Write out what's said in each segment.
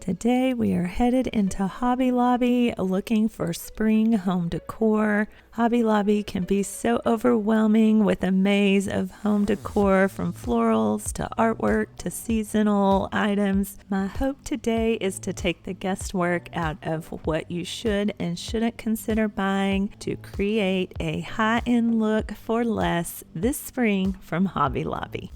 Today we are headed into Hobby Lobby looking for spring home decor. Hobby Lobby can be so overwhelming with a maze of home decor from florals to artwork to seasonal items. My hope today is to take the guesswork out of what you should and shouldn't consider buying to create a high-end look for less this spring from Hobby Lobby.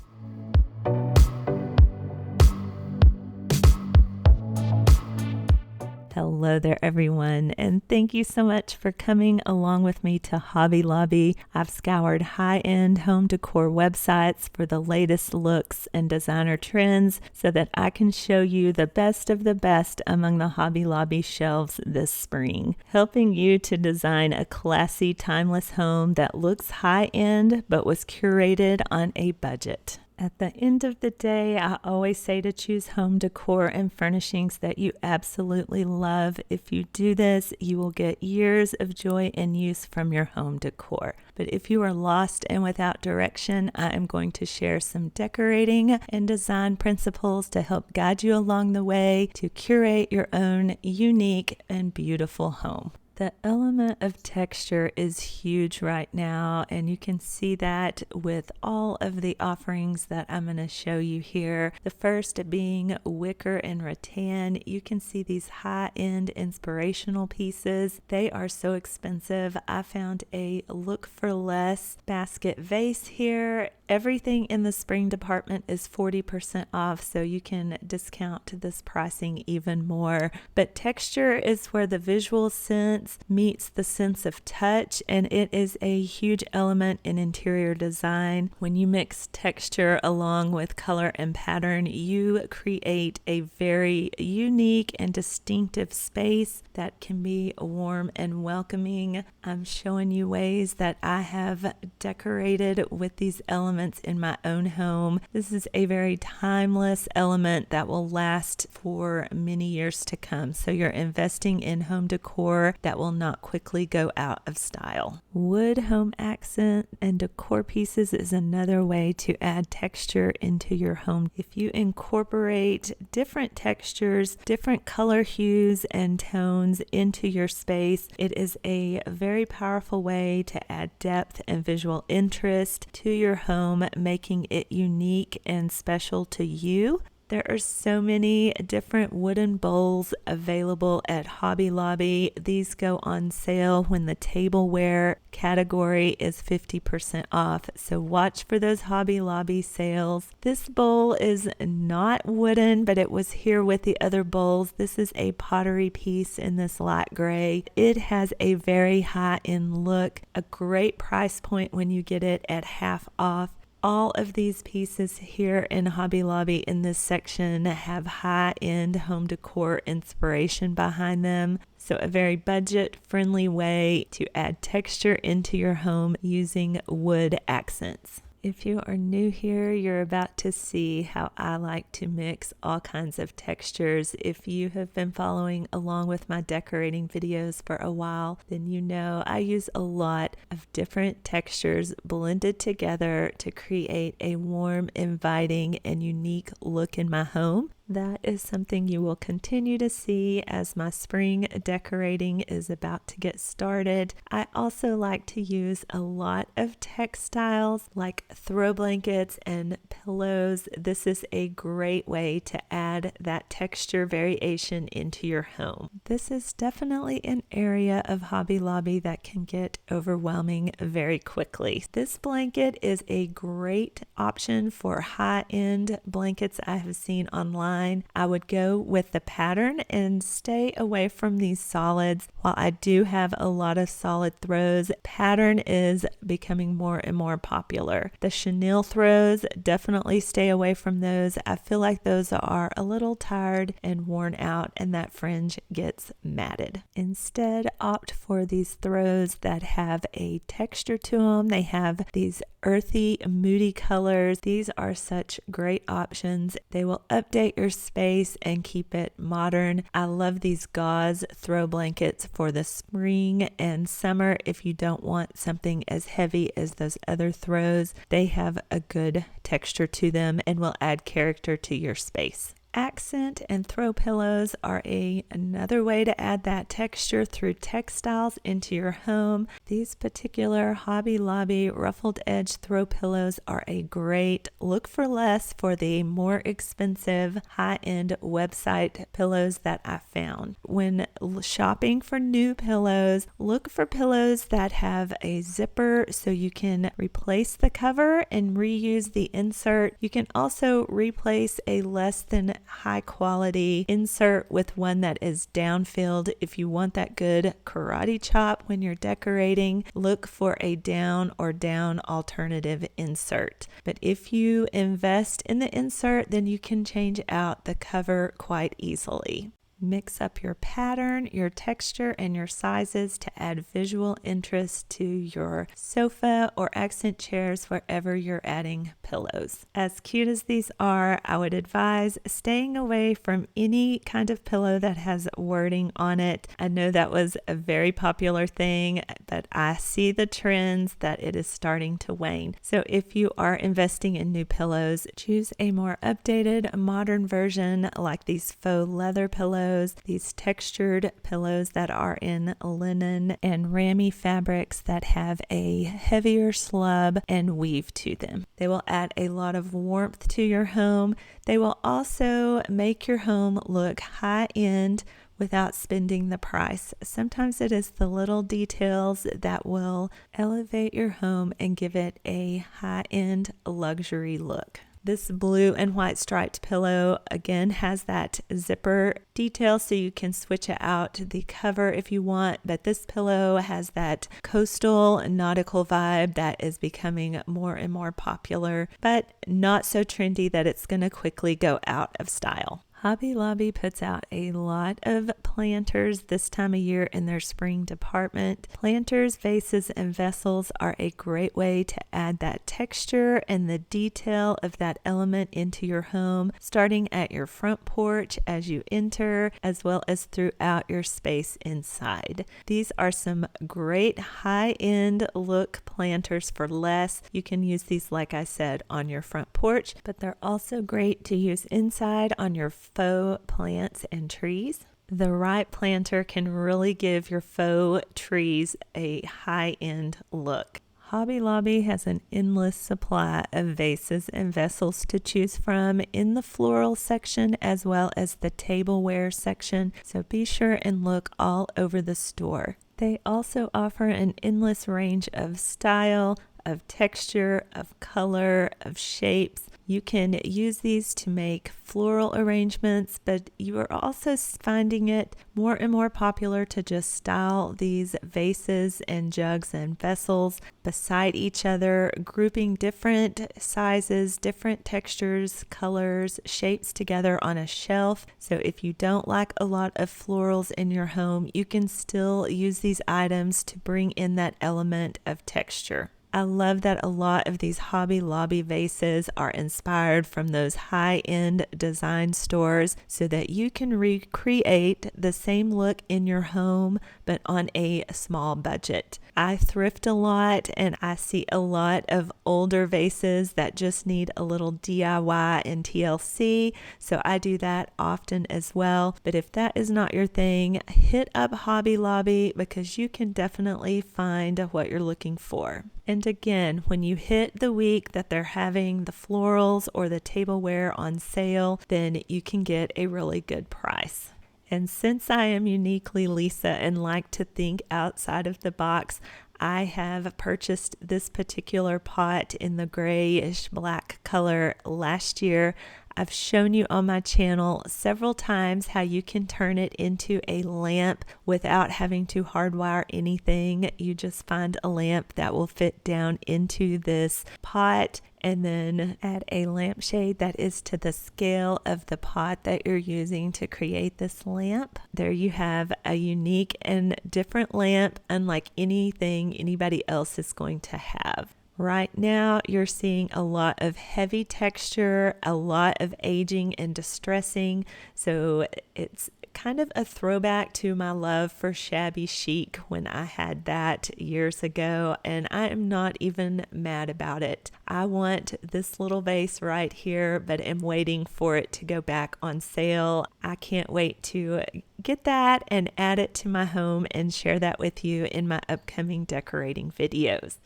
Hello there, everyone, and thank you so much for coming along with me to Hobby Lobby. I've scoured high-end home decor websites for the latest looks and designer trends so that I can show you the best of the best among the Hobby Lobby shelves this spring, helping you to design a classy, timeless home that looks high-end but was curated on a budget. At the end of the day, I always say to choose home decor and furnishings that you absolutely love. If you do this, you will get years of joy and use from your home decor. But if you are lost and without direction, I am going to share some decorating and design principles to help guide you along the way to curate your own unique and beautiful home. The element of texture is huge right now, and you can see that with all of the offerings that I'm going to show you here. The first being Wicker and Rattan. You can see these high-end inspirational pieces. They are so expensive. I found a look for less basket vase here. Everything in the spring department is 40% off, so you can discount this pricing even more. But texture is where the visual sense meets the sense of touch, and it is a huge element in interior design. When you mix texture along with color and pattern, you create a very unique and distinctive space that can be warm and welcoming. I'm showing you ways that I have decorated with these elements in my own home. This is a very timeless element that will last for many years to come. So you're investing in home decor that will not quickly go out of style. Wood home accent and decor pieces is another way to add texture into your home. If you incorporate different textures, different color hues and tones into your space, it is a very powerful way to add depth and visual interest to your home, making it unique and special to you. There are so many different wooden bowls available at Hobby Lobby. These go on sale when the tableware category is 50% off. So watch for those Hobby Lobby sales. This bowl is not wooden, but it was here with the other bowls. This is a pottery piece in this light gray. It has a very high-end look, a great price point when you get it at half off. All of these pieces here in Hobby Lobby in this section have high-end home decor inspiration behind them. So a very budget-friendly way to add texture into your home using wood accents. If you are new here, you're about to see how I like to mix all kinds of textures. If you have been following along with my decorating videos for a while, then you know I use a lot of different textures blended together to create a warm, inviting, and unique look in my home. That is something you will continue to see as my spring decorating is about to get started. I also like to use a lot of textiles like throw blankets and pillows. This is a great way to add that texture variation into your home. This is definitely an area of Hobby Lobby that can get overwhelming very quickly. This blanket is a great option for high-end blankets I have seen online. I would go with the pattern and stay away from these solids. While I do have a lot of solid throws, pattern is becoming more and more popular. The chenille throws, definitely stay away from those. I feel like those are a little tired and worn out, and that fringe gets matted. Instead, opt for these throws that have a texture to them. They have these earthy, moody colors. These are such great options. They will update your space and keep it modern. I love these gauze throw blankets for the spring and summer. If you don't want something as heavy as those other throws, they have a good texture to them and will add character to your space. Accent and throw pillows are another way to add that texture through textiles into your home. These particular Hobby Lobby ruffled edge throw pillows are a great look for less for the more expensive high-end website pillows that I found. When shopping for new pillows, look for pillows that have a zipper so you can replace the cover and reuse the insert. You can also replace a less than high quality insert with one that is down-filled. If you want that good karate chop when you're decorating, look for a down or down alternative insert. But if you invest in the insert, then you can change out the cover quite easily. Mix up your pattern, your texture, and your sizes to add visual interest to your sofa or accent chairs wherever you're adding pillows. As cute as these are, I would advise staying away from any kind of pillow that has wording on it. I know that was a very popular thing, but I see the trends that it is starting to wane. So if you are investing in new pillows, choose a more updated, modern version like these faux leather pillows, these textured pillows that are in linen and rammy fabrics that have a heavier slub and weave to them. They will add a lot of warmth to your home. They will also make your home look high-end without spending the price. Sometimes it is the little details that will elevate your home and give it a high-end luxury look. This blue and white striped pillow again has that zipper detail so you can switch it out the cover if you want, but this pillow has that coastal nautical vibe that is becoming more and more popular, but not so trendy that it's going to quickly go out of style. Hobby Lobby puts out a lot of planters this time of year in their spring department. Planters, vases, and vessels are a great way to add that texture and the detail of that element into your home, starting at your front porch as you enter, as well as throughout your space inside. These are some great high-end look planters for less. You can use these, like I said, on your front porch, but they're also great to use inside on your faux plants and trees. The right planter can really give your faux trees a high-end look. Hobby Lobby has an endless supply of vases and vessels to choose from in the floral section as well as the tableware section, so be sure and look all over the store. They also offer an endless range of style, of texture, of color, of shapes. You can use these to make floral arrangements, but you are also finding it more and more popular to just style these vases and jugs and vessels beside each other, grouping different sizes, different textures, colors, shapes together on a shelf. So if you don't like a lot of florals in your home, you can still use these items to bring in that element of texture. I love that a lot of these Hobby Lobby vases are inspired from those high-end design stores so that you can recreate the same look in your home but on a small budget. I thrift a lot and I see a lot of older vases that just need a little DIY and TLC, so I do that often as well. But if that is not your thing, hit up Hobby Lobby because you can definitely find what you're looking for. And again, when you hit the week that they're having the florals or the tableware on sale, then you can get a really good price. And since I am uniquely Lesa and like to think outside of the box, I have purchased this particular pot in the grayish black color last year. I've shown you on my channel several times how you can turn it into a lamp without having to hardwire anything. You just find a lamp that will fit down into this pot and then add a lampshade that is to the scale of the pot that you're using to create this lamp. There you have a unique and different lamp, unlike anything anybody else is going to have. Right now, you're seeing a lot of heavy texture, a lot of aging and distressing. So it's kind of a throwback to my love for shabby chic when I had that years ago, and I am not even mad about it. I want this little vase right here, but am waiting for it to go back on sale. I can't wait to get that and add it to my home and share that with you in my upcoming decorating videos.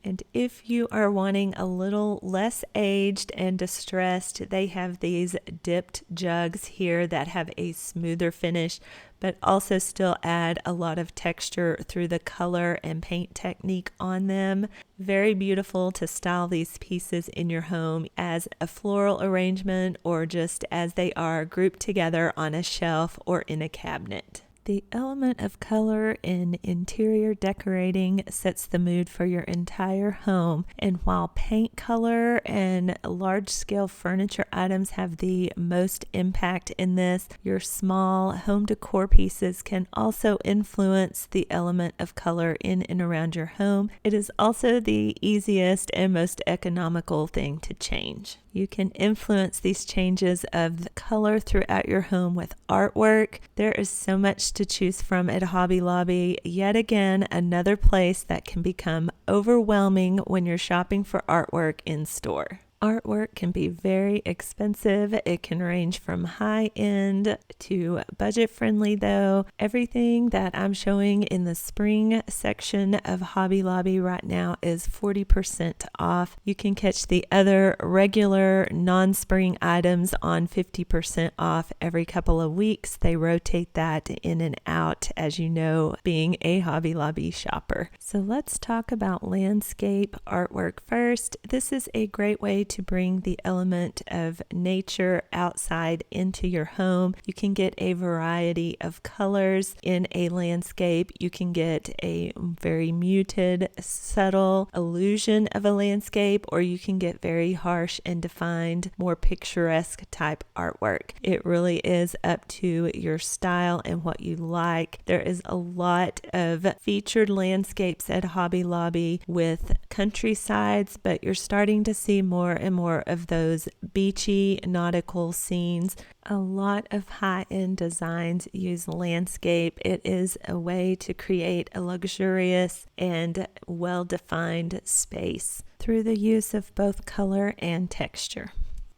And if you are wanting a little less aged and distressed, they have these dipped jugs here that have a smoother finish, but also still add a lot of texture through the color and paint technique on them. Very beautiful to style these pieces in your home as a floral arrangement or just as they are grouped together on a shelf or in a cabinet. The element of color in interior decorating sets the mood for your entire home, and while paint color and large-scale furniture items have the most impact in this, your small home decor pieces can also influence the element of color in and around your home. It is also the easiest and most economical thing to change. You can influence these changes of the color throughout your home with artwork. There is so much to choose from at Hobby Lobby. Yet again, another place that can become overwhelming when you're shopping for artwork in store. Artwork can be very expensive. It can range from high-end to budget-friendly though. Everything that I'm showing in the spring section of Hobby Lobby right now is 40% off. You can catch the other regular non-spring items on 50% off every couple of weeks. They rotate that in and out, as you know, being a Hobby Lobby shopper. So let's talk about landscape artwork first. This is a great way to bring the element of nature outside into your home. You can get a variety of colors in a landscape. You can get a very muted, subtle illusion of a landscape, or you can get very harsh and defined, more picturesque type artwork. It really is up to your style and what you like. There is a lot of featured landscapes at Hobby Lobby with countrysides, but you're starting to see more and more of those beachy nautical scenes. A lot of high-end designs use landscape. It is a way to create a luxurious and well-defined space through the use of both color and texture.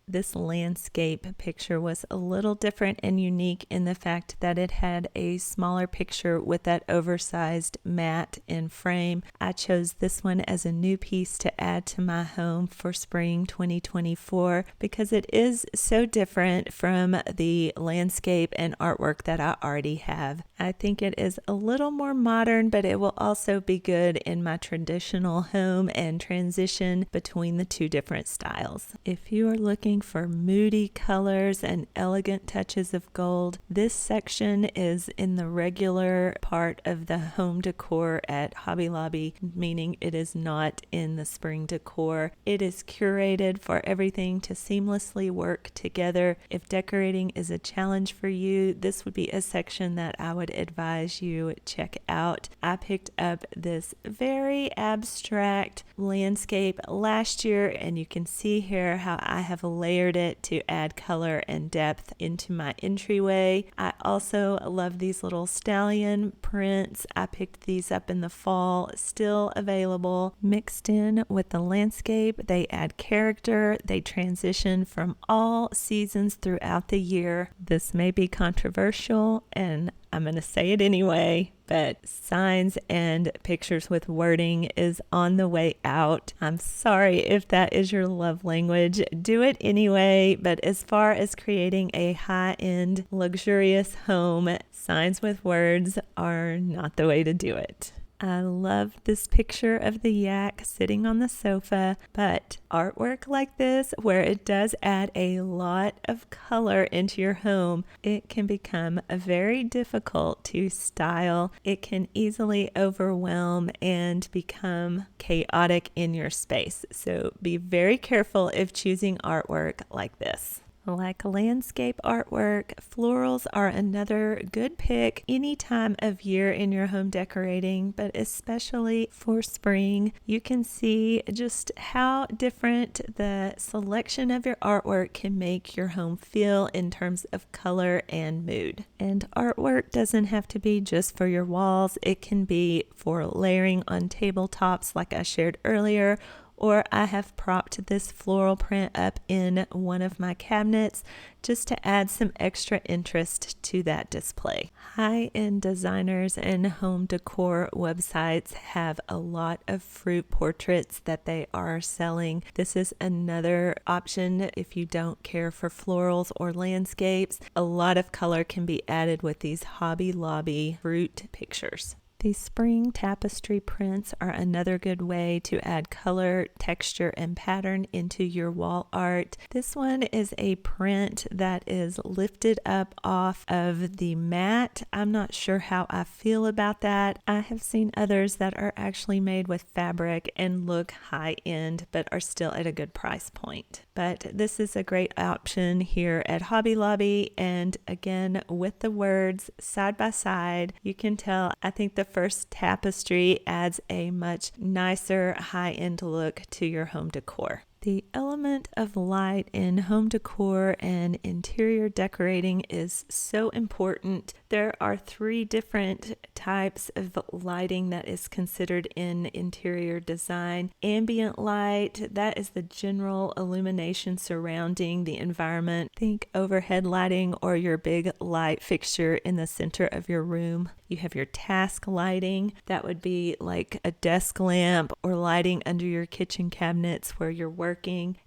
This landscape picture was a little different and unique in the fact that it had a smaller picture with that oversized mat and frame. I chose this one as a new piece to add to my home for spring 2024 because it is so different from the landscape and artwork that I already have. I think it is a little more modern, but it will also be good in my traditional home and transition between the two different styles. If you are looking for moody colors and elegant touches of gold, this section is in the regular part of the home decor at Hobby Lobby, meaning it is not in the spring decor. It is curated for everything to seamlessly work together. If decorating is a challenge for you, this would be a section that I would advise you check out. I picked up this very abstract landscape last year, and you can see here how I have layered it to add color and depth into my entryway. I also love these little stallion prints. I picked these up in the fall, still available. Mixed in with the landscape, they add character. They transition from all seasons throughout the year. This may be controversial, and I'm going to say it anyway, but signs and pictures with wording is on the way out. I'm sorry if that is your love language. Do it anyway, but as far as creating a high-end, luxurious home, signs with words are not the way to do it. I love this picture of the yak sitting on the sofa, but artwork like this, where it does add a lot of color into your home, it can become very difficult to style. It can easily overwhelm and become chaotic in your space. So be very careful if choosing artwork like this. Like landscape artwork, florals are another good pick any time of year in your home decorating, but especially for spring. You can see just how different the selection of your artwork can make your home feel in terms of color and mood. And artwork doesn't have to be just for your walls. It can be for layering on tabletops like I shared earlier, or I have propped this floral print up in one of my cabinets just to add some extra interest to that display. High-end designers and home decor websites have a lot of fruit portraits that they are selling. This is another option if you don't care for florals or landscapes. A lot of color can be added with these Hobby Lobby fruit pictures. These spring tapestry prints are another good way to add color, texture, and pattern into your wall art. This one is a print that is lifted up off of the mat. I'm not sure how I feel about that. I have seen others that are actually made with fabric and look high-end, but are still at a good price point. But this is a great option here at Hobby Lobby, and again, with the words side by side, you can tell, I think the first tapestry adds a much nicer high-end look to your home decor. The element of light in home decor and interior decorating is so important. There are 3 different types of lighting that is considered in interior design. Ambient light, that is the general illumination surrounding the environment. Think overhead lighting or your big light fixture in the center of your room. You have your task lighting, that would be like a desk lamp or lighting under your kitchen cabinets where you're working.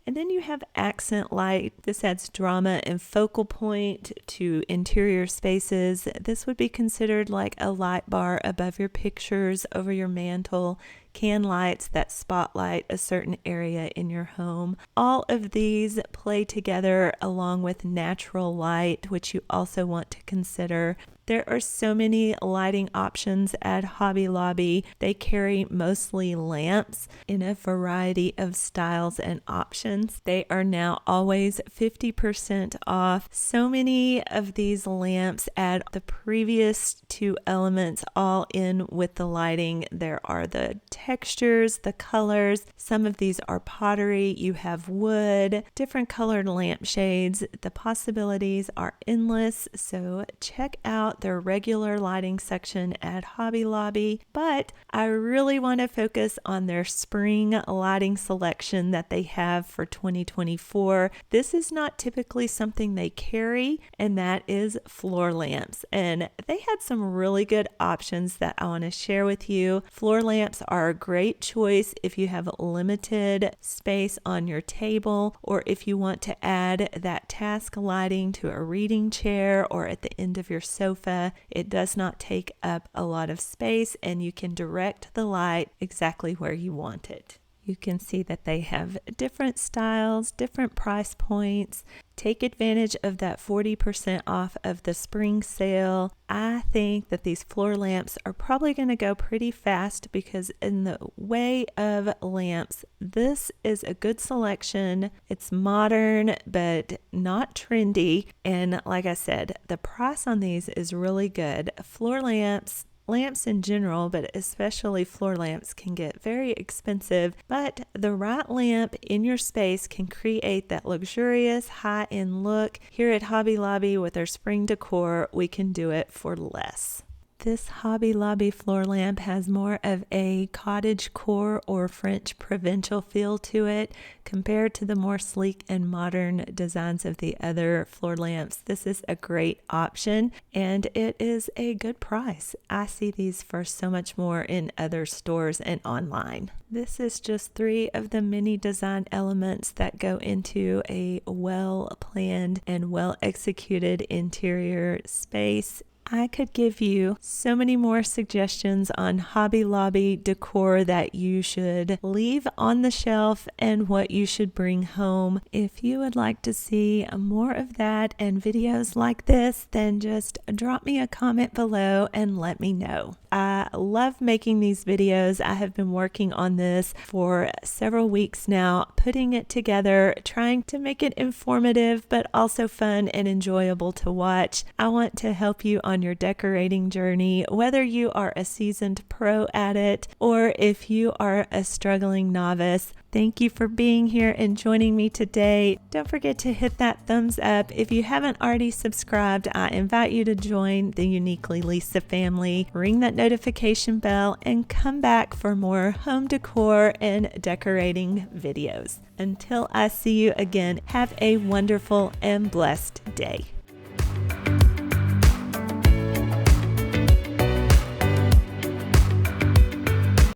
And then you have accent light. This adds drama and focal point to interior spaces. This would be considered like a light bar above your pictures, over your mantle, can lights that spotlight a certain area in your home. All of these play together along with natural light, which you also want to consider. There are so many lighting options at Hobby Lobby. They carry mostly lamps in a variety of styles and options. They are now always 50% off. So many of these lamps add the previous 2 elements all in with the lighting. There are the textures, the colors. Some of these are pottery. You have wood, different colored lampshades. The possibilities are endless. So check out their regular lighting section at Hobby Lobby, but I really want to focus on their spring lighting selection that they have for 2024. This is not typically something they carry, and that is floor lamps. And they had some really good options that I want to share with you. Floor lamps are a great choice if you have limited space on your table, or if you want to add that task lighting to a reading chair or at the end of your sofa. It does not take up a lot of space, and you can direct the light exactly where you want it. You can see that they have different styles, different price points. Take advantage of that 40% off of the spring sale. I think that these floor lamps are probably going to go pretty fast because in the way of lamps, this is a good selection. It's modern, but not trendy. And like I said, the price on these is really good. Floor lamps, lamps in general, but especially floor lamps, can get very expensive, but the right lamp in your space can create that luxurious high-end look. Here at Hobby Lobby with our spring decor, we can do it for less. This Hobby Lobby floor lamp has more of a cottagecore or French provincial feel to it compared to the more sleek and modern designs of the other floor lamps. This is a great option, and it is a good price. I see these for so much more in other stores and online. This is just 3 of the many design elements that go into a well-planned and well-executed interior space. I could give you so many more suggestions on Hobby Lobby decor that you should leave on the shelf and what you should bring home. If you would like to see more of that and videos like this, then just drop me a comment below and let me know. I love making these videos. I have been working on this for several weeks now, putting it together, trying to make it informative but also fun and enjoyable to watch. I want to help you on your decorating journey, whether you are a seasoned pro at it or if you are a struggling novice. Thank you for being here and joining me today. Don't forget to hit that thumbs up. If you haven't already subscribed, I invite you to join the Uniquely Lesa family. Ring that notification bell and come back for more home decor and decorating videos. Until I see you again, have a wonderful and blessed day.